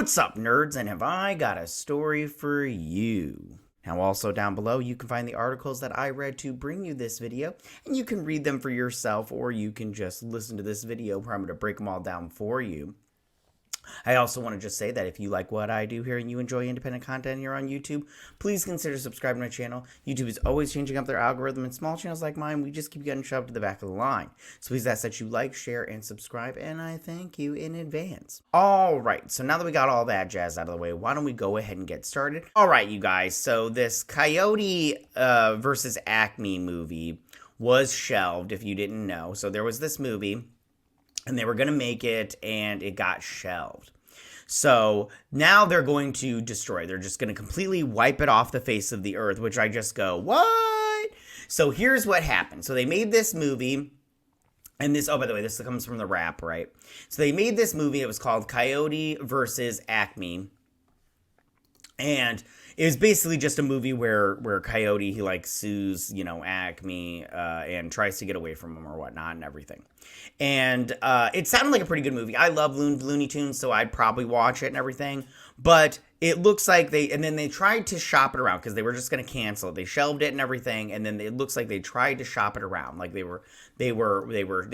What's up, nerds, and have I got a story for you? Now, also down below, you can find the articles that I read to bring you this video, and you can read them for yourself, or you can just listen to this video where I'm going to break them all down for you. I also want to just say that if you like what I do here and you enjoy independent content here on YouTube, please consider subscribing to my channel. YouTube is always changing up their algorithm, and small channels like mine, we just keep getting shoved to the back of the line. So please ask that you like, share, and subscribe, and I thank you in advance. Alright, so now that we got all that jazz out of the way, why don't we go ahead and get started? Alright, you guys, so this Coyote versus Acme movie was shelved, if you didn't know. So there was this movie, and they were going to make it, and it got shelved. So now they're going to destroy. They're just going to completely wipe it off the face of the earth, which I just go, what? So here's what happened. So they made this movie, and this, oh, by the way, this comes from the rap, right? So they made this movie. It was called Coyote versus Acme. And it was basically just a movie where Coyote, he like sues, Acme, and tries to get away from him or whatnot and everything. And it sounded like a pretty good movie. I love Looney Tunes, so I'd probably watch it and everything. But it looks like then they tried to shop it around because they were just going to cancel it. They shelved it and everything, and then it looks like they tried to shop it around. Like they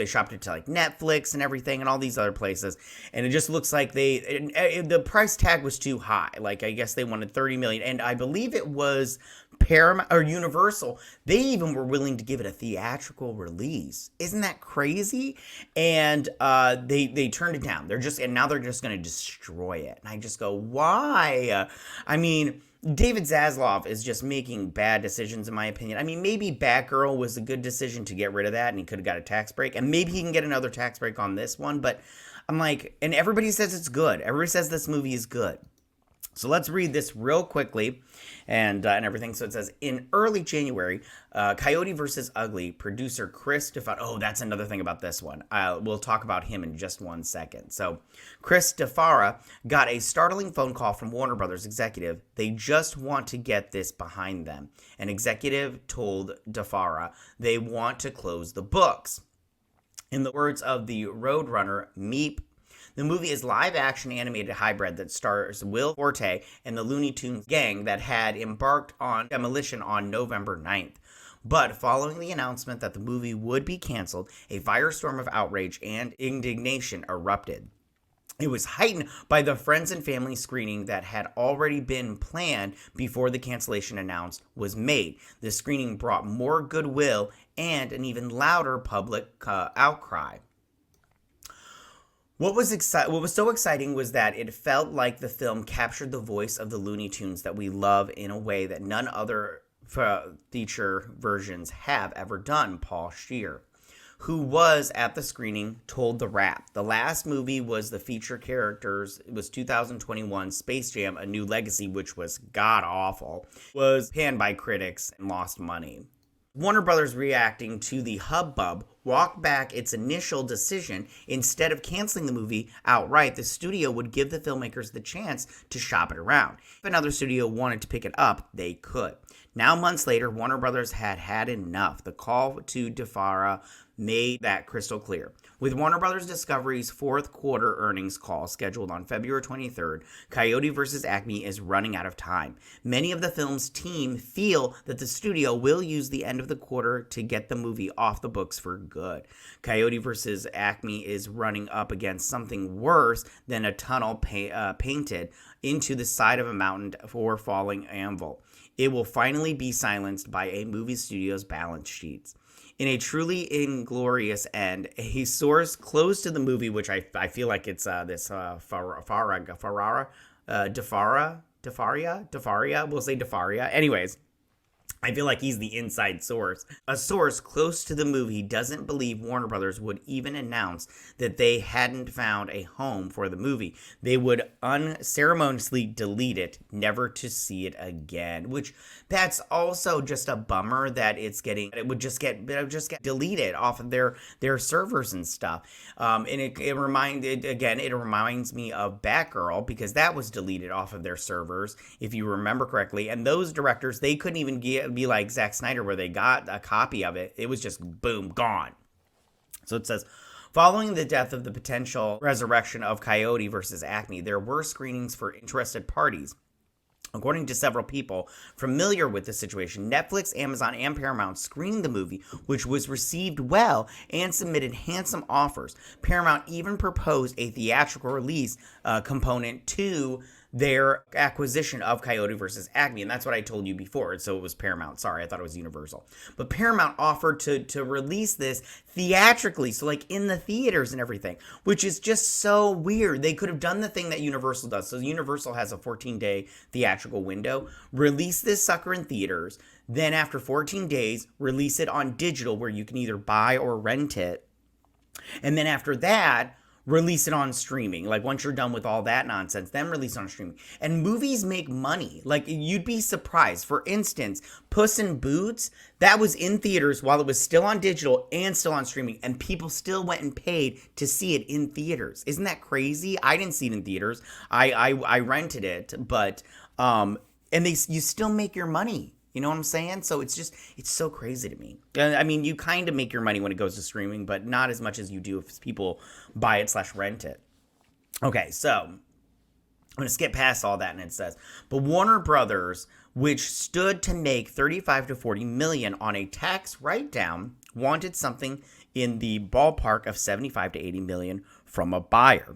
shopped it to like Netflix and everything and all these other places. And it just looks like the price tag was too high. Like I guess they wanted $30 million, and I believe it was Paramount or Universal. They even were willing to give it a theatrical release. Isn't that crazy? And they turned it down. Now they're just going to destroy it. And I just go, why? I mean, David Zaslav is just making bad decisions, in my opinion. I mean, maybe Batgirl was a good decision to get rid of that, and he could have got a tax break, and maybe he can get another tax break on this one. But I'm like, and everybody says it's good. Everybody says this movie is good. So let's read this real quickly and everything. So it says, in early January, Coyote vs. Ugly, producer Chris Stefano. Oh, that's another thing about this one. We'll talk about him in just 1 second. So Chris Stefano got a startling phone call from Warner Brothers executive. They just want to get this behind them. An executive told Stefano they want to close the books. In the words of the Roadrunner, Meep, the movie is live-action animated hybrid that stars Will Forte and the Looney Tunes gang that had embarked on demolition on November 9th. But following the announcement that the movie would be canceled, a firestorm of outrage and indignation erupted. It was heightened by the friends and family screening that had already been planned before the cancellation announced was made. The screening brought more goodwill and an even louder public outcry. What was so exciting was that it felt like the film captured the voice of the Looney Tunes that we love in a way that none other feature versions have ever done, Paul Scheer, who was at the screening, told The Wrap. The last movie was the feature characters. It was 2021 Space Jam: A New Legacy, which was god-awful, was panned by critics and lost money. Warner Brothers, reacting to the hubbub, walked back its initial decision. Instead of canceling the movie outright, the studio would give the filmmakers the chance to shop it around. If another studio wanted to pick it up, they could. Now, months later, Warner Brothers had had enough. The call to Stefano made that crystal clear. With Warner Brothers Discovery's fourth quarter earnings call scheduled on February 23rd, Coyote vs. Acme is running out of time. Many of the film's team feel that the studio will use the end of the quarter to get the movie off the books for good. Coyote vs. Acme is running up against something worse than a tunnel painted into the side of a mountain for falling anvil. It will finally be silenced by a movie studio's balance sheets. In a truly inglorious end, a source close to the movie, which I feel like it's Defaria, we'll say Defaria. Anyways, I feel like he's the inside source. A source close to the movie doesn't believe Warner Brothers would even announce that they hadn't found a home for the movie. They would unceremoniously delete it, never to see it again. Which, that's also just a bummer that it would just get deleted off of their servers and stuff. And it reminds me of Batgirl, because that was deleted off of their servers, if you remember correctly. And those directors, they couldn't even be like Zack Snyder, where they got a copy of it. It was just boom, gone. So it says, Following the death of the potential resurrection of Coyote versus Acme, there were screenings for interested parties. According to several people familiar with the situation, Netflix, Amazon, and Paramount screened the movie, which was received well and submitted handsome offers. Paramount even proposed a theatrical release component to their acquisition of Coyote versus Acme, and that's what I told you before. So it was Paramount. Sorry, I thought it was Universal. But Paramount offered to release this theatrically, so like in the theaters and everything, which is just so weird. They could have done the thing that Universal does. So Universal has a 14-day theatrical window. Release this sucker in theaters, then after 14 days, release it on digital where you can either buy or rent it. And then after that, release it on streaming. Like once you're done with all that nonsense, then release it on streaming. And movies make money. Like you'd be surprised. For instance, Puss in Boots, that was in theaters while it was still on digital and still on streaming, and people still went and paid to see it in theaters. Isn't that crazy? I didn't see it in theaters. I rented it, but you still make your money. You know what I'm saying? So it's so crazy to me. I mean, you kind of make your money when it goes to streaming, but not as much as you do if people buy it / rent it. Okay, so I'm going to skip past all that, and it says, but Warner Brothers, which stood to make 35 to 40 million on a tax write-down, wanted something in the ballpark of 75 to 80 million from a buyer.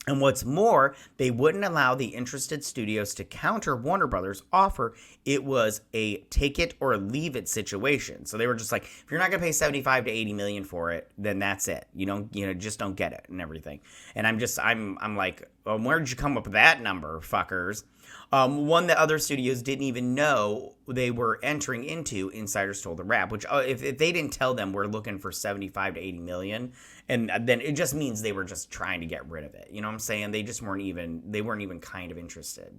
And what's more, they wouldn't allow the interested studios to counter Warner Brothers' offer. It was a take it or leave it situation. So they were just like, if you're not going to pay 75 to 80 million for it, then that's it. Just don't get it and everything. And I'm like, where did you come up with that number, fuckers? One that other studios didn't even know they were entering into, insiders told the Wrap, which if they didn't tell them we're looking for 75 to 80 million, and then it just means they were just trying to get rid of it. You know what I'm saying? They weren't even kind of interested.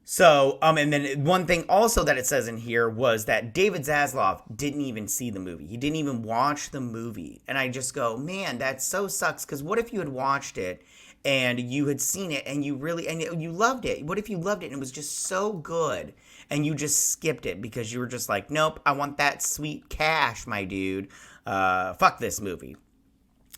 So, and then one thing also that it says in here was that David Zaslav didn't even see the movie. He didn't even watch the movie. And I just go, man, that so sucks. Because what if you had watched it and you had seen it and you loved it? What if you loved it and it was just so good and you just skipped it because you were just like, nope, I want that sweet cash, my dude. Fuck this movie.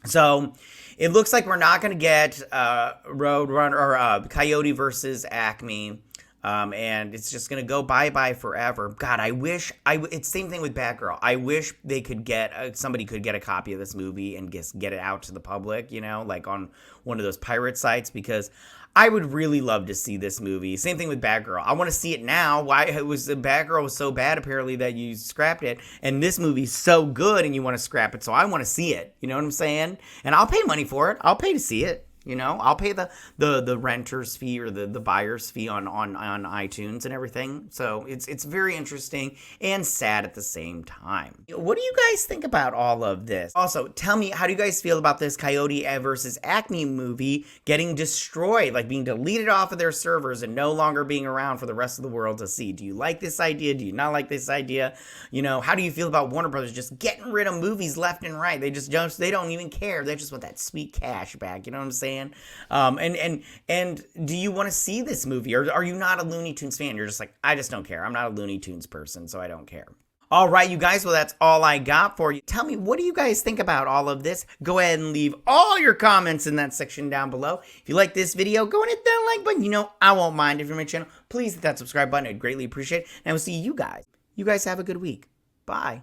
So it looks like we're not going to get Roadrunner or Coyote versus Acme. And it's just going to go bye-bye forever. God, I wish it's same thing with Batgirl. I wish they could get somebody could get a copy of this movie and just get it out to the public, like on one of those pirate sites, because I would really love to see this movie. Same thing with Batgirl. I want to see it now. Batgirl was so bad apparently that you scrapped it, and this movie's so good and you want to scrap it. So I want to see it. You know what I'm saying? And I'll pay money for it. I'll pay to see it. I'll pay the renter's fee or the buyer's fee on iTunes and everything. So it's very interesting and sad at the same time. What do you guys think about all of this? Also, tell me, how do you guys feel about this Coyote versus Acme movie getting destroyed, like being deleted off of their servers and no longer being around for the rest of the world to see? Do you like this idea? Do you not like this idea? How do you feel about Warner Brothers just getting rid of movies left and right? They don't even care. They just want that sweet cash back. You know what I'm saying? And do you want to see this movie, or are you not a Looney Tunes fan? You're just like, I just don't care. I'm not a Looney Tunes person, so I don't care. All right, you guys, well, that's all I got for you. Tell me, what do you guys think about all of this? Go ahead and leave all your comments in that section down below. If you like this video, go and hit that like button. I won't mind. If you're my channel, please hit that subscribe button. I'd greatly appreciate it. And I will see you guys. You guys have a good week. Bye.